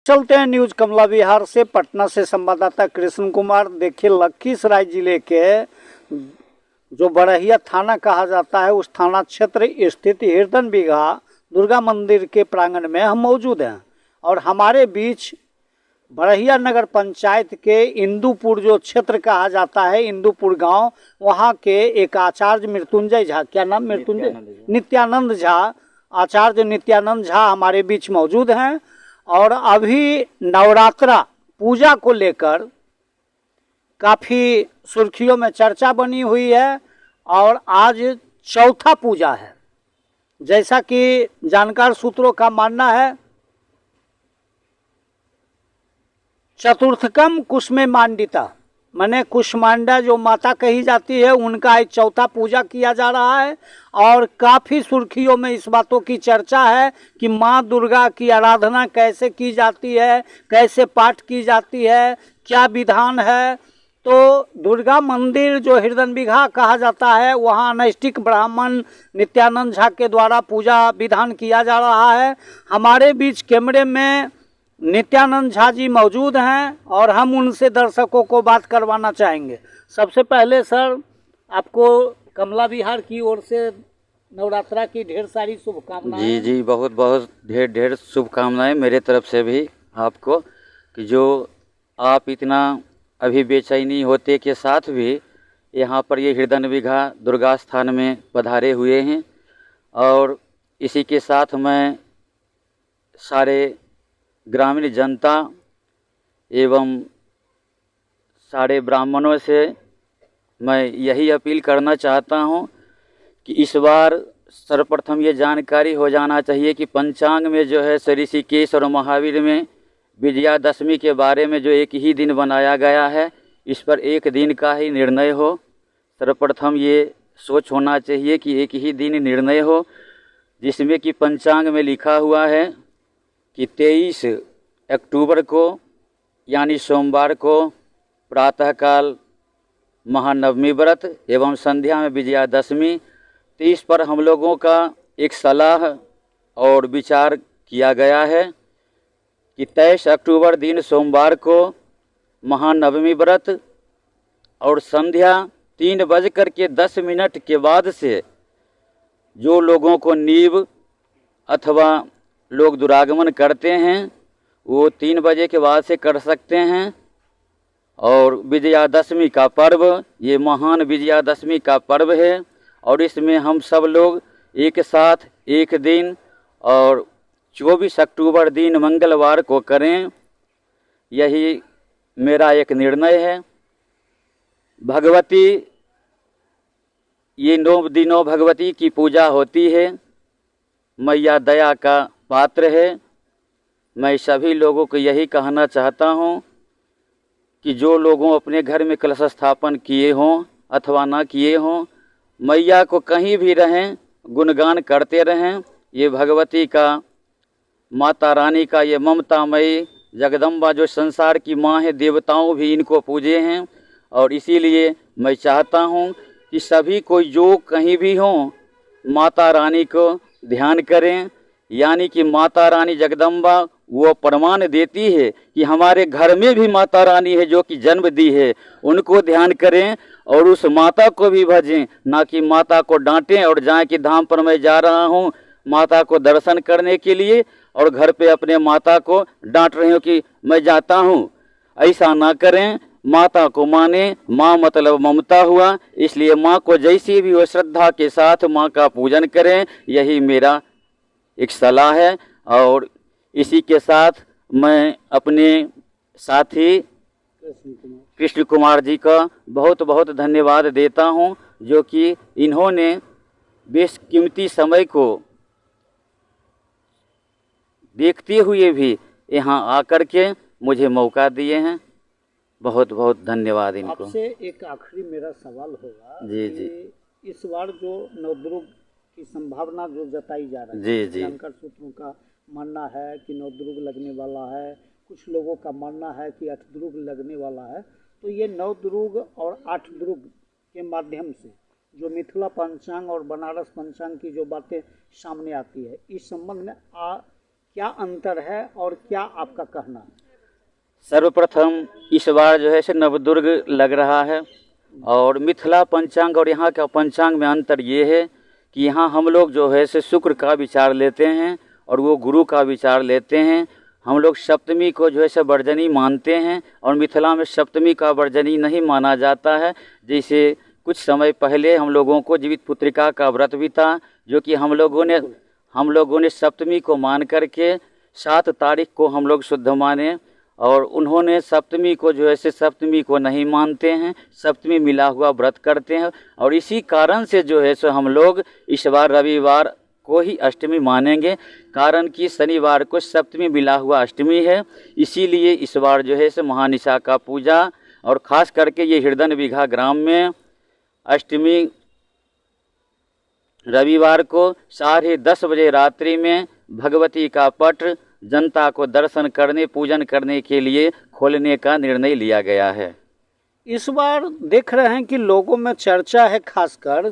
चलते हैं न्यूज कमला विहार से। पटना से संवाददाता कृष्ण कुमार। देखिए, लखीसराय जिले के जो बड़हिया थाना कहा जाता है उस थाना क्षेत्र स्थित हिरदन बिघा दुर्गा मंदिर के प्रांगण में हम मौजूद हैं और हमारे बीच बड़हिया नगर पंचायत के इंदुपुर जो क्षेत्र कहा जाता है, इंदुपुर गांव, वहां के एक आचार्य मृत्युंजय झा, क्या नाम? मृत्युंजय नित्यानंद झा, आचार्य नित्यानंद झा हमारे बीच मौजूद हैं। और अभी नवरात्रा पूजा को लेकर काफ़ी सुर्खियों में चर्चा बनी हुई है और आज चौथा पूजा है। जैसा कि जानकार सूत्रों का मानना है, चतुर्थकम कुसुमे मांडिता माने कुष्मांडा जो माता कही जाती है, उनका एक चौथा पूजा किया जा रहा है। और काफ़ी सुर्खियों में इस बातों की चर्चा है कि माँ दुर्गा की आराधना कैसे की जाती है, कैसे पाठ की जाती है, क्या विधान है। तो दुर्गा मंदिर जो हिरदन बिघा कहा जाता है, वहाँ नैष्ठिक ब्राह्मण नित्यानंद झा के द्वारा पूजा विधान किया जा रहा है। हमारे बीच कैमरे में नित्यानंद झा जी मौजूद हैं और हम उनसे दर्शकों को बात करवाना चाहेंगे। सबसे पहले सर, आपको कमला विहार की ओर से नवरात्रा की ढेर सारी शुभकामनाएं। जी जी, बहुत बहुत ढेर ढेर शुभकामनाएं मेरे तरफ से भी आपको, कि जो आप इतना अभी बेचैनी होते के साथ भी यहाँ पर ये हिरदन बिघा दुर्गा स्थान में पधारे हुए हैं। और इसी के साथ मैं सारे ग्रामीण जनता एवं सारे ब्राह्मणों से मैं यही अपील करना चाहता हूं कि इस बार सर्वप्रथम ये जानकारी हो जाना चाहिए कि पंचांग में जो है ऋषिकेश और महावीर में विजयादशमी के बारे में जो एक ही दिन बनाया गया है, इस पर एक दिन का ही निर्णय हो। सर्वप्रथम ये सोच होना चाहिए कि एक ही दिन निर्णय हो, जिसमें कि पंचांग में लिखा हुआ है कि 23 अक्टूबर को यानी सोमवार को प्रातःकाल महानवमी व्रत एवं संध्या में विजयादशमी। तो इस पर हम लोगों का एक सलाह और विचार किया गया है कि 23 अक्टूबर दिन सोमवार को महानवमी व्रत और संध्या 3:10 के बाद से जो लोगों को नीव अथवा लोग दुरागमन करते हैं वो 3 बजे के बाद से कर सकते हैं। और विजयादशमी का पर्व, ये महान विजयादशमी का पर्व है और इसमें हम सब लोग एक साथ एक दिन और 24 अक्टूबर दिन मंगलवार को करें, यही मेरा एक निर्णय है। भगवती, ये 9 दिनों भगवती की पूजा होती है। मैया दया का पात्र है। मैं सभी लोगों को यही कहना चाहता हूँ कि जो लोगों अपने घर में कलश स्थापन किए हों अथवा ना किए हों, मैया को कहीं भी रहें गुणगान करते रहें। ये भगवती का, माता रानी का ये ममतामयी जगदम्बा जो संसार की माँ है, देवताओं भी इनको पूजे हैं। और इसीलिए मैं चाहता हूँ कि सभी कोई जो कहीं भी हों माता रानी को ध्यान करें। यानी कि माता रानी जगदम्बा वो प्रमाण देती है कि हमारे घर में भी माता रानी है जो कि जन्म दी है, उनको ध्यान करें और उस माता को भी भजें, ना कि माता को डांटें और जाएं कि धाम पर मैं जा रहा हूँ माता को दर्शन करने के लिए और घर पे अपने माता को डांट रहे हो कि मैं जाता हूँ। ऐसा ना करें, माता को माने। माँ मतलब ममता हुआ, इसलिए माँ को जैसी भी हो श्रद्धा के साथ माँ का पूजन करें, यही मेरा एक सलाह है। और इसी के साथ मैं अपने साथी कृष्ण कुमार जी का बहुत बहुत धन्यवाद देता हूं, जो कि इन्होंने बेशकीमती समय को देखते हुए भी यहाँ आकर के मुझे मौका दिए हैं। बहुत बहुत धन्यवाद इनको। आपसे एक आखिरी मेरा सवाल होगा। जी जी, इस बार जो नवदुर्ग की संभावना जो जताई जा रही है, जी जी, जानकार सूत्रों का मानना है कि नवदुर्ग लगने वाला है, कुछ लोगों का मानना है कि 8 दुर्ग लगने वाला है। तो ये 9 दुर्ग और 8 दुर्ग के माध्यम से जो मिथिला पंचांग और बनारस पंचांग की जो बातें सामने आती है, इस संबंध में क्या अंतर है और क्या आपका कहना है? सर्वप्रथम इस बार जो है से नवदुर्ग लग रहा है और मिथिला पंचांग और यहाँ का पंचांग में अंतर ये है कि यहाँ हम लोग जो है से शुक्र का विचार लेते हैं और वो गुरु का विचार लेते हैं। हम लोग सप्तमी को जो है से वर्जनी मानते हैं और मिथिला में सप्तमी का वर्जनी नहीं माना जाता है। जैसे कुछ समय पहले हम लोगों को जीवित पुत्रिका का व्रत भी था, जो कि हम लोगों ने सप्तमी को मान करके 7 तारीख को हम लोग शुद्ध माने और उन्होंने सप्तमी को जो है से सप्तमी को नहीं मानते हैं, सप्तमी मिला हुआ व्रत करते हैं। और इसी कारण से जो है सो हम लोग इस बार रविवार को ही अष्टमी मानेंगे, कारण कि शनिवार को सप्तमी मिला हुआ अष्टमी है। इसीलिए इस बार जो है सो महानिशा का पूजा और ख़ास करके ये हिरदन बीघा ग्राम में अष्टमी रविवार को 10:30 बजे रात्रि में भगवती का पट जनता को दर्शन करने पूजन करने के लिए खोलने का निर्णय लिया गया है। इस बार देख रहे हैं कि लोगों में चर्चा है, खासकर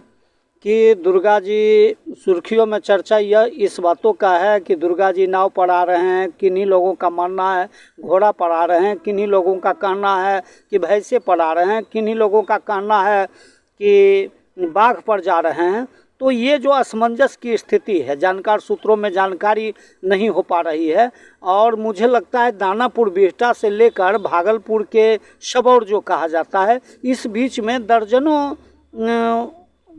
कि दुर्गा जी, सुर्खियों में चर्चा यह इस बातों का है कि दुर्गा जी नाव पर आ रहे हैं, किन्हीं लोगों का मानना है घोड़ा पर आ रहे हैं, किन्हीं लोगों का कहना है कि भैंसे पर आ रहे हैं, किन्हीं लोगों का कहना है कि बाघ पर जा रहे हैं। तो ये जो असमंजस की स्थिति है, जानकार सूत्रों में जानकारी नहीं हो पा रही है और मुझे लगता है दानापुर बिहटा से लेकर भागलपुर के सबौर जो कहा जाता है, इस बीच में दर्जनों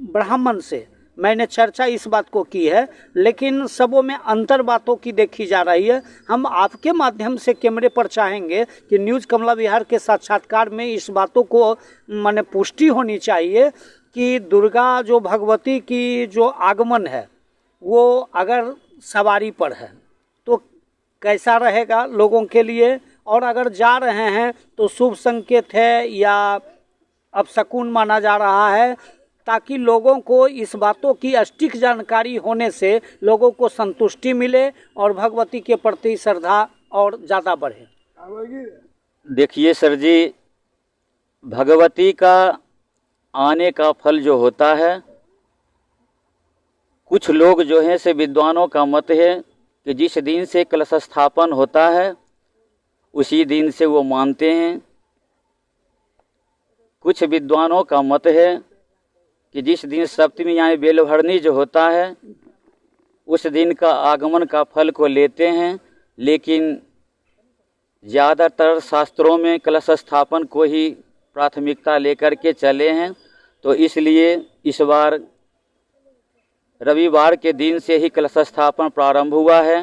ब्राह्मण से मैंने चर्चा इस बात को की है, लेकिन सबों में अंतर बातों की देखी जा रही है। हम आपके माध्यम से कैमरे पर चाहेंगे कि न्यूज़ कमला विहार के साक्षात्कार में इस बातों को माने पुष्टि होनी चाहिए कि दुर्गा जो भगवती की जो आगमन है वो अगर सवारी पर है तो कैसा रहेगा लोगों के लिए, और अगर जा रहे हैं तो शुभ संकेत है या अपशकुन माना जा रहा है, ताकि लोगों को इस बातों की सटीक जानकारी होने से लोगों को संतुष्टि मिले और भगवती के प्रति श्रद्धा और ज़्यादा बढ़े। देखिए सर जी, भगवती का आने का फल जो होता है, कुछ लोग जो हैं से विद्वानों का मत है कि जिस दिन से कलश स्थापन होता है उसी दिन से वो मानते हैं। कुछ विद्वानों का मत है कि जिस दिन सप्तमी यानी बेलभरनी जो होता है उस दिन का आगमन का फल को लेते हैं, लेकिन ज़्यादातर शास्त्रों में कलश स्थापन को ही प्राथमिकता लेकर के चले हैं। तो इसलिए इस बार रविवार के दिन से ही कलश स्थापन प्रारंभ हुआ है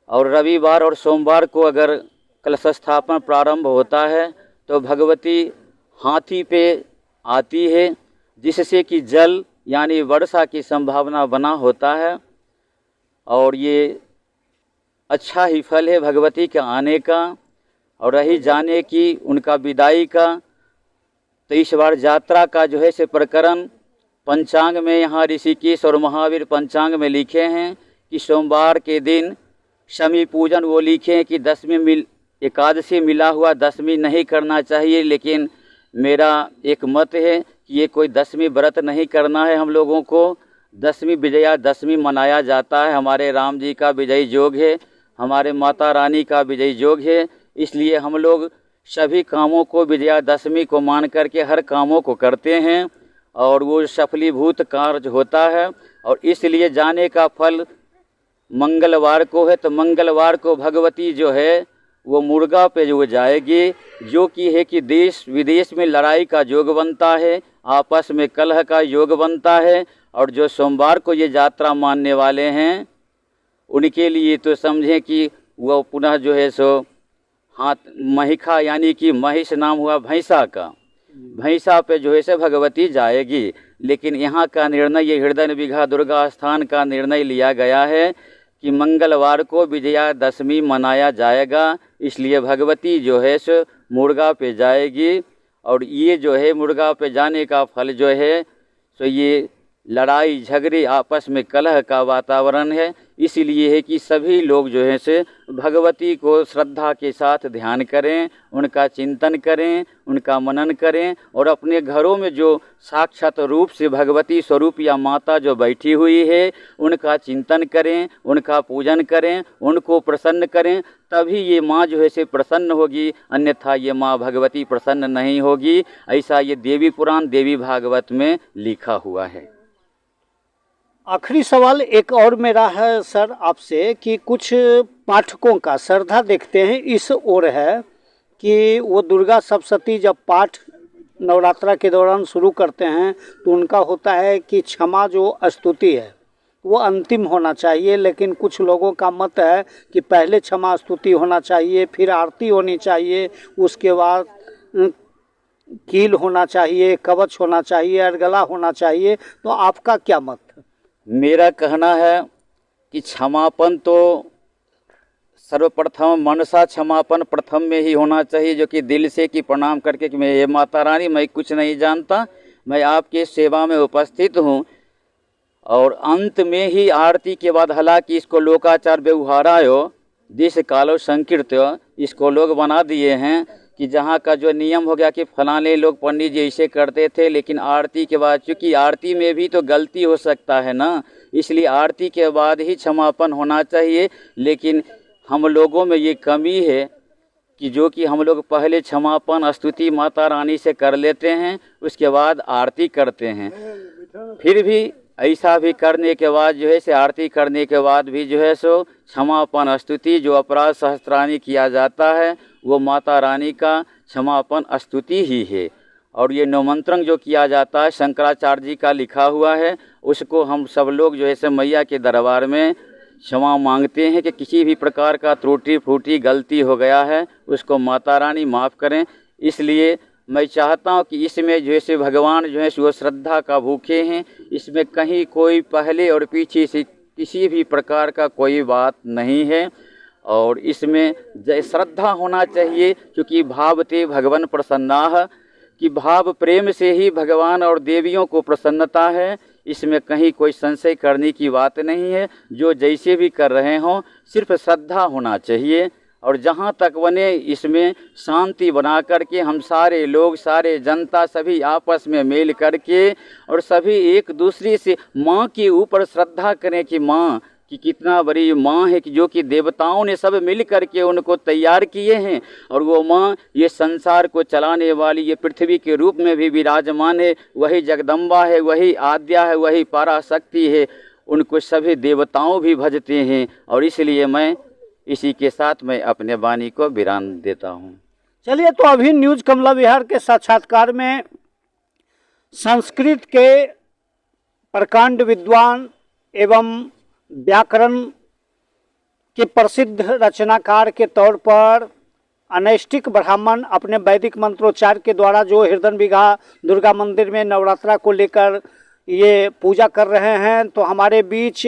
और रविवार और सोमवार को अगर कलश स्थापन प्रारंभ होता है तो भगवती हाथी पे आती है, जिससे कि जल यानी वर्षा की संभावना बना होता है और ये अच्छा ही फल है भगवती के आने का। और रही जाने की उनका विदाई का, तो इस बार यात्रा का जो है से प्रकरण पंचांग में यहाँ ऋषिकेश और महावीर पंचांग में लिखे हैं कि सोमवार के दिन शमी पूजन वो लिखे हैं कि दशमी एकादशी मिला हुआ दशमी नहीं करना चाहिए, लेकिन मेरा एक मत है कि ये कोई दशमी व्रत नहीं करना है। हम लोगों को दशमी विजया दशमी मनाया जाता है, हमारे राम जी का विजयी योग है, हमारे माता रानी का विजयी योग है, इसलिए हम लोग सभी कामों को विजयादशमी को मान करके हर कामों को करते हैं और वो सफलीभूत कार्य होता है। और इसलिए जाने का फल मंगलवार को है, तो मंगलवार को भगवती जो है वो मुर्गा पे जो जाएगी, जो कि है कि देश विदेश में लड़ाई का योग बनता है, आपस में कलह का योग बनता है। और जो सोमवार को ये यात्रा मानने वाले हैं उनके लिए तो समझें कि वह पुनः जो है सो हाथ महिखा यानी कि महिष नाम हुआ भैंसा का, भैंसा पे जो है से भगवती जाएगी। लेकिन यहाँ का निर्णय ये हिरदन बीघा दुर्गा स्थान का निर्णय लिया गया है कि मंगलवार को विजयादशमी मनाया जाएगा, इसलिए भगवती जो है सो मुर्गा पे जाएगी। और ये जो है मुर्गा पे जाने का फल जो है सो ये लड़ाई झगड़े आपस में कलह का वातावरण है। इसीलिए है कि सभी लोग जो है से भगवती को श्रद्धा के साथ ध्यान करें, उनका चिंतन करें, उनका मनन करें और अपने घरों में जो साक्षात रूप से भगवती स्वरूप या माता जो बैठी हुई है उनका चिंतन करें, उनका पूजन करें, उनको प्रसन्न करें, तभी ये माँ जो है से प्रसन्न होगी, अन्यथा ये माँ भगवती प्रसन्न नहीं होगी। ऐसा ये देवी पुराण देवी भागवत में लिखा हुआ है। आखिरी सवाल एक और मेरा है सर आपसे कि कुछ पाठकों का श्रद्धा देखते हैं इस ओर है कि वो दुर्गा सप्तशती जब पाठ नवरात्रा के दौरान शुरू करते हैं तो उनका होता है कि क्षमा जो स्तुति है वो अंतिम होना चाहिए, लेकिन कुछ लोगों का मत है कि पहले क्षमा स्तुति होना चाहिए, फिर आरती होनी चाहिए, उसके बाद कील होना चाहिए, कवच होना चाहिए, अर्गला होना चाहिए। तो आपका क्या मत है? मेरा कहना है कि क्षमापन तो सर्वप्रथम मनसा क्षमापन प्रथम में ही होना चाहिए, जो कि दिल से कि प्रणाम करके कि मैं ये माता रानी मैं कुछ नहीं जानता, मैं आपके सेवा में उपस्थित हूँ। और अंत में ही आरती के बाद, हालांकि इसको लोकाचार व्यवहारायो देश कालो संकीर्त्य इसको लोग बना दिए हैं कि जहाँ का जो नियम हो गया कि फलाने लोग पंडित जी ऐसे करते थे, लेकिन आरती के बाद, चूँकि आरती में भी तो गलती हो सकता है ना, इसलिए आरती के बाद ही क्षमापन होना चाहिए। लेकिन हम लोगों में ये कमी है कि जो कि हम लोग पहले क्षमापन स्तुति माता रानी से कर लेते हैं, उसके बाद आरती करते हैं। फिर भी ऐसा भी करने के बाद जो है से आरती करने के बाद भी जो है सो क्षमापन स्तुति जो अपराध सहस्त्राणी किया जाता है वो माता रानी का क्षमापन स्तुति ही है। और ये नवमंत्रन जो किया जाता है शंकराचार्य जी का लिखा हुआ है, उसको हम सब लोग जो है से मैया के दरबार में क्षमा मांगते हैं कि किसी भी प्रकार का त्रुटि फूटी गलती हो गया है उसको माता रानी माफ़ करें। इसलिए मैं चाहता हूँ कि इसमें जो है भगवान जो है वो श्रद्धा का भूखे हैं, इसमें कहीं कोई पहले और पीछे से किसी भी प्रकार का कोई बात नहीं है। और इसमें श्रद्धा होना चाहिए, क्योंकि भावते भगवान प्रसन्नाः, कि भाव प्रेम से ही भगवान और देवियों को प्रसन्नता है। इसमें कहीं कोई संशय करने की बात नहीं है। जो जैसे भी कर रहे हों सिर्फ श्रद्धा होना चाहिए। और जहाँ तक बने इसमें शांति बना करके हम सारे लोग, सारे जनता सभी आपस में मेल करके और सभी एक दूसरे से माँ के ऊपर श्रद्धा करें कि माँ कि कितना बड़ी माँ है, कि जो कि देवताओं ने सब मिल करके उनको तैयार किए हैं। और वो माँ ये संसार को चलाने वाली ये पृथ्वी के रूप में भी विराजमान है। वही जगदम्बा है, वही आद्या है, वही पराशक्ति है। उनको सभी देवताओं भी भजते हैं। और इसलिए मैं इसी के साथ मैं अपने वाणी को विराम देता हूँ। चलिए, तो अभी न्यूज कमला विहार के साक्षात्कार में संस्कृत के प्रकांड विद्वान एवं व्याकरण के प्रसिद्ध रचनाकार के तौर पर अनैष्टिक ब्राह्मण अपने वैदिक मंत्रोच्चार के द्वारा जो हृदय बिगहा दुर्गा मंदिर में नवरात्रा को लेकर ये पूजा कर रहे हैं, तो हमारे बीच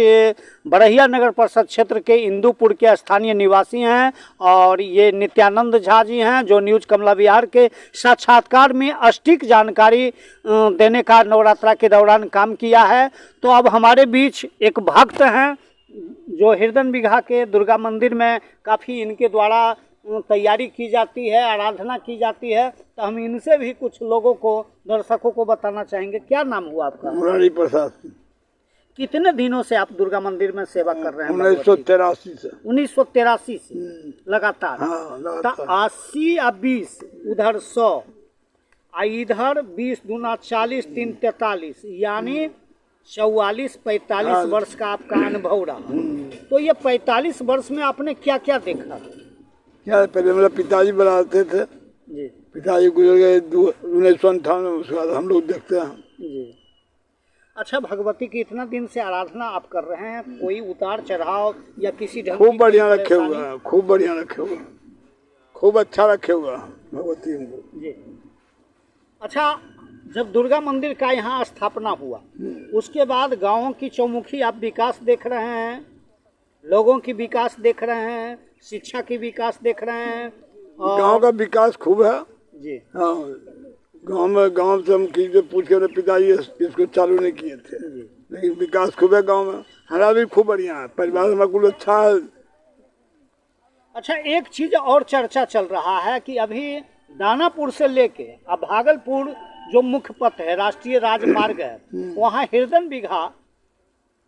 बड़हिया नगर परिषद क्षेत्र के इंदुपुर के स्थानीय निवासी हैं और ये नित्यानंद झा जी हैं, जो न्यूज कमला विहार के साक्षात्कार में अष्टिक जानकारी देने का नवरात्रा के दौरान काम किया है। तो अब हमारे बीच एक भक्त हैं जो हृदय बिगहा के दुर्गा मंदिर में काफ़ी इनके द्वारा तैयारी की जाती है, आराधना की जाती है। तो हम इनसे भी कुछ लोगों को, दर्शकों को बताना चाहेंगे। क्या नाम हुआ आपका? मुरारी प्रसाद। कितने दिनों से आप दुर्गा मंदिर में सेवा कर रहे हैं? 1983 से। 1983 से लगातार? हाँ, तो 80 और 20 उधर 100 इधर 20 दूना 40 3 43 यानी 44-45 वर्ष का आपका अनुभव रहा। तो ये 45 वर्ष में आपने क्या क्या देखा? क्या पहले मेरा पिताजी बनाते थे जी। पिताजी गुजर गए 1958 में, उसके बाद हम लोग देखते हैं जी। अच्छा, भगवती की इतना दिन से आराधना आप कर रहे हैं, कोई उतार चढ़ाव या किसी ढंग खूब बढ़िया रखे हुए हैं, खूब बढ़िया रखे हुए, खूब अच्छा रखे हुए भगवती हमको जी। अच्छा, जब दुर्गा मंदिर का यहाँ स्थापना हुआ उसके बाद गाँवों की चौमुखी आप विकास देख रहे हैं, लोगों की विकास देख रहे हैं, शिक्षा की विकास देख रहे हैं। गांव का विकास खूब है जी। हाँ, गांव से हम की पूछ के पिताजी इसको चालू नहीं किए थे, लेकिन विकास खूब है गांव में, हमारा भी खूब बढ़िया है, परिवार हमारा कुल अच्छा है। अच्छा, एक चीज और चर्चा चल रहा है कि अभी दानापुर से लेके अब भागलपुर जो मुख्य पथ है, राष्ट्रीय राजमार्ग है, वहाँ हिरदन बीघा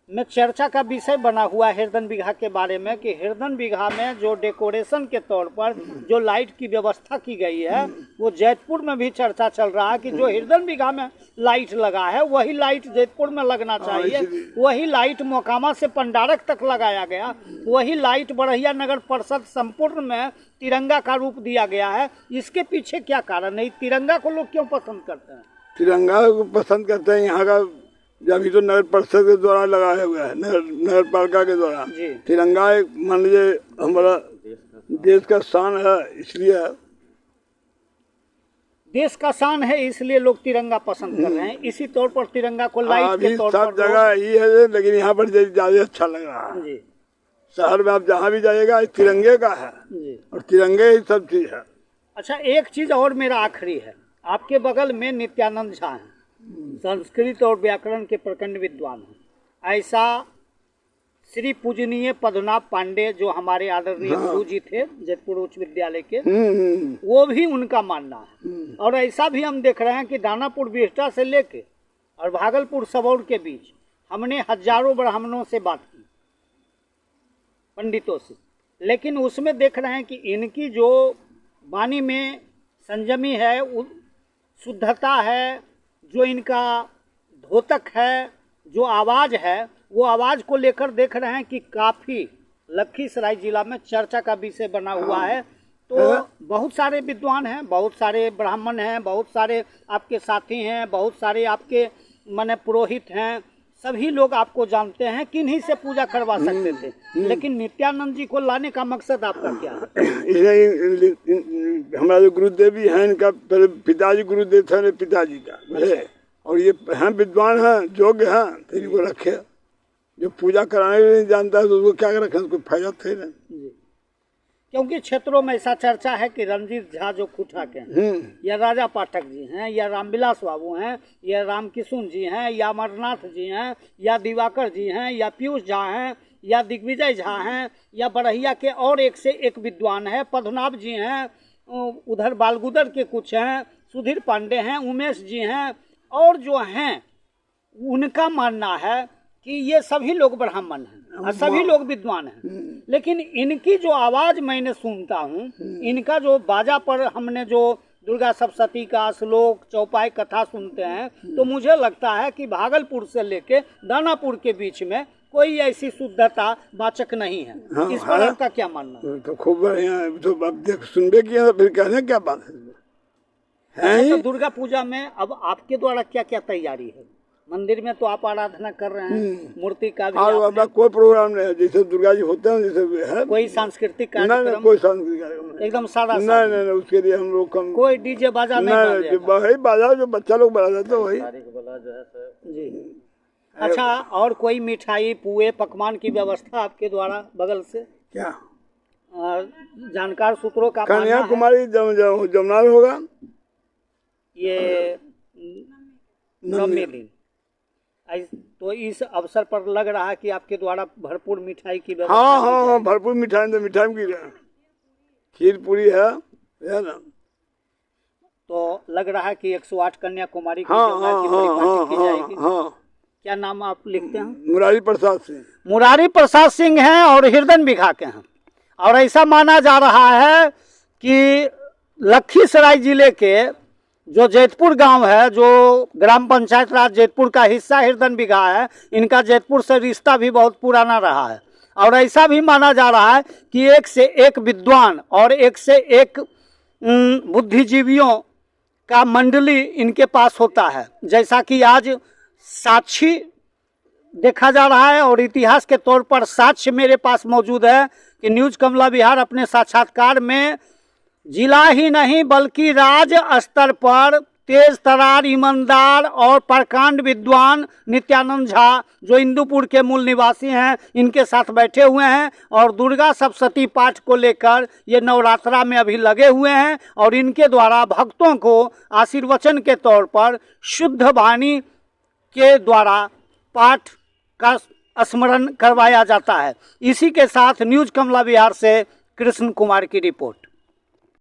में चर्चा का विषय बना हुआ है हिरदन बीघा के बारे में कि हिरदन बीघा में जो डेकोरेशन के तौर पर जो लाइट की व्यवस्था की गई है, वो जैतपुर में भी चर्चा चल रहा है कि जो हिरदन बीघा में लाइट लगा है वही लाइट जैतपुर में लगना चाहिए, वही लाइट मोकामा से पंडारक तक लगाया गया, वही लाइट बड़हिया नगर परिषद संपूर्ण में तिरंगा का रूप दिया गया है। इसके पीछे क्या कारण है? तिरंगा को लोग क्यों पसंद करते हैं? तिरंगा को पसंद करते हैं यहाँ का, अभी तो नगर परिषद के द्वारा लगाया हुआ है, नगर पालिका के द्वारा तिरंगा मान लीजिए हमारा देश का शान है, इसलिए देश का शान है, इसलिए लोग तिरंगा पसंद कर रहे हैं। इसी तौर पर तिरंगा को लाइट के तौर पर सब जगह यही है, लेकिन यहाँ पर ज्यादा अच्छा लग रहा है जी। शहर में आप जहाँ भी जाइएगा तिरंगे का है जी, और तिरंगे ही सब चीज है। अच्छा, एक चीज और मेरा आखिरी है, आपके बगल में नित्यानंद झा है, संस्कृत और व्याकरण के प्रखंड विद्वान हैं। ऐसा श्री पूजनीय पद्मनाभ पांडे जो हमारे आदरणीय गुरु जी थे जयपुर उच्च विद्यालय के, वो भी उनका मानना है। और ऐसा भी हम देख रहे हैं कि दानापुर बिहटा से लेके और भागलपुर सबौर के बीच हमने हजारों ब्राह्मणों से बात की, पंडितों से, लेकिन उसमें देख रहे हैं कि इनकी जो वाणी में संयमी है, शुद्धता है, जो इनका धोतक है, जो आवाज है, वो आवाज को लेकर देख रहे हैं कि काफी लखीसराय जिला में चर्चा का विषय बना हुआ है। तो बहुत सारे विद्वान हैं, बहुत सारे ब्राह्मण हैं, बहुत सारे आपके साथी हैं, बहुत सारे आपके माने पुरोहित हैं, सभी लोग आपको जानते हैं, किन्हीं से पूजा करवा सकते थे, लेकिन नित्यानंद जी को लाने का मकसद आपका क्या है? हमारा जो गुरुदेव भी है, इनका पिताजी गुरुदेव थे पिताजी का, और ये हैं विद्वान हैं, योग्य हैं, तो इनको रखे। जो पूजा कराने नहीं जानता है तो उसको क्या रखें, उसको फायदा थे ना। क्योंकि क्षेत्रों में ऐसा चर्चा है कि रणजीत झा जो खुठा के हैं, या राजा पाठक जी हैं, या रामविलास बाबू हैं, या रामकिशुन जी हैं, या अमरनाथ जी हैं, या दिवाकर जी हैं, या पीयूष झा हैं, या दिग्विजय झा हैं, या बड़हिया के और एक से एक विद्वान है, पद्मनाभ जी हैं, उधर बालगुदर के कुछ हैं, सुधीर पांडे हैं, उमेश जी हैं, और जो हैं उनका मानना है कि ये सभी लोग ब्राह्मण हैं और सभी लोग विद्वान हैं। लेकिन इनकी जो आवाज मैंने सुनता हूँ, इनका जो बाजा पर हमने जो दुर्गा सप्तशती का श्लोक चौपाई कथा सुनते हैं, तो मुझे लगता है कि भागलपुर से लेके दानापुर के बीच में कोई ऐसी शुद्धता वाचक नहीं है। हाँ, इस पर आपका क्या मानना है? तो खूब बढ़िया, तो अब देख सुनबे किया फिर कहने क्या बात है। तो दुर्गा पूजा में अब आपके द्वारा क्या क्या तैयारी है? मंदिर में तो आप आराधना कर रहे हैं, मूर्ति का भी आपने... कोई प्रोग्राम नहीं है, जैसे दुर्गा जी होते हैं जैसे है। कोई सांस्कृतिक कार्यक्रम? कोई सांस्कृतिक कार्यक्रम एकदम सादा? नहीं, उसके लिए हम लोग कोई डीजे बाजा नहीं, वही बाजा जो बच्चा लोग बजा जाते वही जी। अच्छा, और कोई मिठाई पुए पकवान की व्यवस्था आपके द्वारा बगल से? क्या जानकार सूत्रों का कन्याकुमारी जमुना होगा ये नवमी दिन, तो इस अवसर पर लग रहा है कि आपके द्वारा भरपूर मिठाई की व्यवस्था? हाँ, भरपूर मिठाई, तो मिठाई की खीर पूरी है ना। तो लग रहा है कि 108 कन्याकुमारी की पार्टी की जाएगी। क्या नाम आप लिखते हैं? मुरारी प्रसाद सिंह। मुरारी प्रसाद सिंह हैं और हिरदन बीघा के हैं। और ऐसा माना जा रहा है कि लखीसराय जिले के जो जैतपुर गांव है, जो ग्राम पंचायत राज जैतपुर का हिस्सा हिरदन बीघा है, इनका जैतपुर से रिश्ता भी बहुत पुराना रहा है। और ऐसा भी माना जा रहा है कि एक से एक विद्वान और एक से एक बुद्धिजीवियों का मंडली इनके पास होता है, जैसा कि आज साक्षी देखा जा रहा है। और इतिहास के तौर पर साक्ष्य मेरे पास मौजूद है कि न्यूज कमला बिहार अपने साक्षात्कार में जिला ही नहीं बल्कि राज्य स्तर पर तेज तरार, ईमानदार और प्रकांड विद्वान नित्यानंद झा, जो इंदुपुर के मूल निवासी हैं, इनके साथ बैठे हुए हैं और दुर्गा सप्तशती पाठ को लेकर ये नवरात्रा में अभी लगे हुए हैं और इनके द्वारा भक्तों को आशीर्वचन के तौर पर शुद्ध वाणी के द्वारा पाठ का स्मरण करवाया जाता है। इसी के साथ न्यूज कमला बिहार से कृष्ण कुमार की रिपोर्ट।